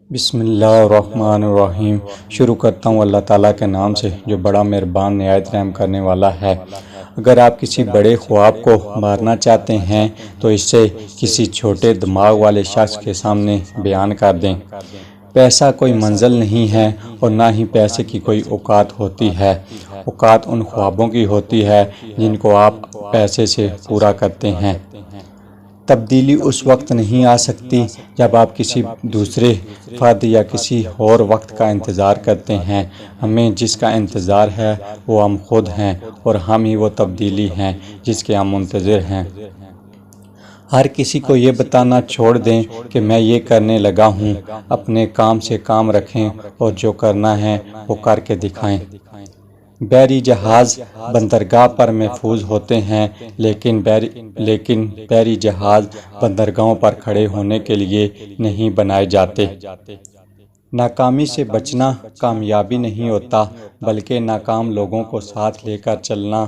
بسم اللہ الرحمن الرحیم۔ شروع کرتا ہوں اللہ تعالیٰ کے نام سے جو بڑا مہربان نہایت رحم کرنے والا ہے۔ اگر آپ کسی بڑے خواب کو مارنا چاہتے ہیں تو اسے کسی چھوٹے دماغ والے شخص کے سامنے بیان کر دیں۔ پیسہ کوئی منزل نہیں ہے اور نہ ہی پیسے کی کوئی اوقات ہوتی ہے۔ اوقات ان خوابوں کی ہوتی ہے جن کو آپ پیسے سے پورا کرتے ہیں۔ تبدیلی اس وقت نہیں آ سکتی جب آپ کسی دوسرے فرد یا کسی اور وقت کا انتظار کرتے ہیں۔ ہمیں جس کا انتظار ہے وہ ہم خود ہیں اور ہم ہی وہ تبدیلی ہیں جس کے ہم منتظر ہیں۔ ہر کسی کو یہ بتانا چھوڑ دیں کہ میں یہ کرنے لگا ہوں۔ اپنے کام سے کام رکھیں اور جو کرنا ہے وہ کر کے دکھائیں۔ بحری جہاز بندرگاہ پر محفوظ ہوتے ہیں لیکن بحری جہاز بندرگاہوں پر کھڑے ہونے کے لیے نہیں بنائے جاتے۔ ناکامی سے بچنا کامیابی نہیں ہوتا بلکہ ناکام لوگوں کو ساتھ لے کر چلنا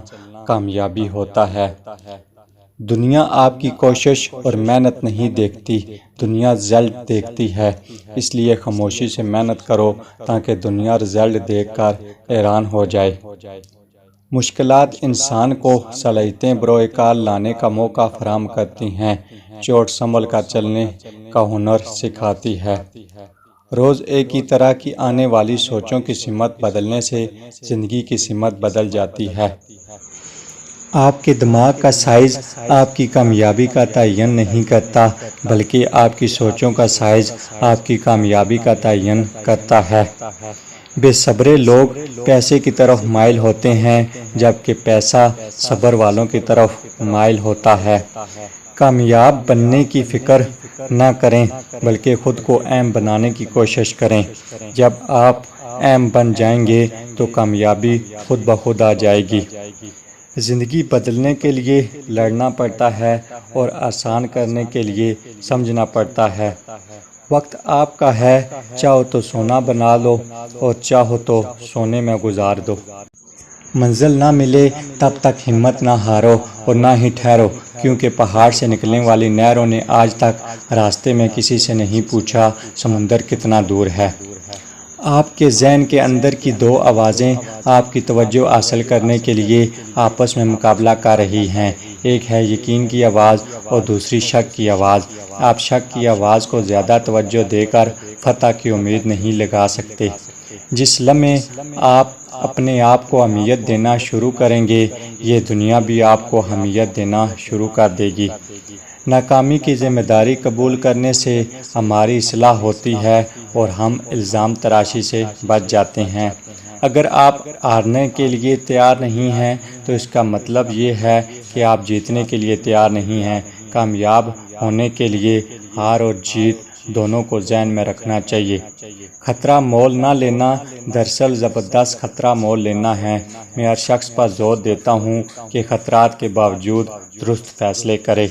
کامیابی ہوتا ہے۔ دنیا آپ کی کوشش اور محنت نہیں دیکھتی، دنیا رزلٹ دیکھتی ہے۔ اس لیے خاموشی سے محنت کرو تاکہ دنیا رزلٹ دیکھ کر حیران ہو جائے۔ مشکلات انسان کو صلاحیتیں بروئے کار لانے کا موقع فراہم کرتی ہیں، چوٹ سنبھل کر چلنے کا ہنر سکھاتی ہے۔ روز ایک ہی طرح کی آنے والی سوچوں کی سمت بدلنے سے زندگی کی سمت بدل جاتی ہے۔ آپ کے دماغ کا سائز آپ کی کامیابی کا تعین نہیں کرتا بلکہ آپ کی سوچوں کا سائز آپ کی کامیابی کا تعین کرتا ہے۔ بے صبرے لوگ پیسے کی طرف مائل ہوتے ہیں جبکہ پیسہ صبر والوں کی طرف مائل ہوتا ہے۔ کامیاب بننے کی فکر نہ کریں بلکہ خود کو اہم بنانے کی کوشش کریں۔ جب آپ اہم بن جائیں گے تو کامیابی خود بخود آ جائے گی۔ زندگی بدلنے کے لیے لڑنا پڑتا ہے اور آسان کرنے کے لیے سمجھنا پڑتا ہے۔ وقت آپ کا ہے، چاہو تو سونا بنا لو اور چاہو تو سونے میں گزار دو۔ منزل نہ ملے تب تک ہمت نہ ہارو اور نہ ہی ٹھہرو، کیونکہ پہاڑ سے نکلنے والی نہروں نے آج تک راستے میں کسی سے نہیں پوچھا سمندر کتنا دور ہے۔ آپ کے ذہن کے اندر کی دو آوازیں آپ کی توجہ حاصل کرنے کے لیے آپس میں مقابلہ کر رہی ہیں، ایک ہے یقین کی آواز اور دوسری شک کی آواز۔ آپ شک کی آواز کو زیادہ توجہ دے کر فتح کی امید نہیں لگا سکتے۔ جس لمحے آپ اپنے آپ کو اہمیت دینا شروع کریں گے، یہ دنیا بھی آپ کو اہمیت دینا شروع کر دے گی۔ ناکامی کی ذمہ داری قبول کرنے سے ہماری اصلاح ہوتی ہے اور ہم الزام تراشی سے بچ جاتے ہیں۔ اگر آپ ہارنے کے لیے تیار نہیں ہیں تو اس کا مطلب یہ ہے کہ آپ جیتنے کے لیے تیار نہیں ہیں۔ کامیاب ہونے کے لیے ہار اور جیت دونوں کو ذہن میں رکھنا چاہیے۔ خطرہ مول نہ لینا دراصل زبردست خطرہ مول لینا ہے۔ میں ہر شخص پر زور دیتا ہوں کہ خطرات کے باوجود درست فیصلے کرے۔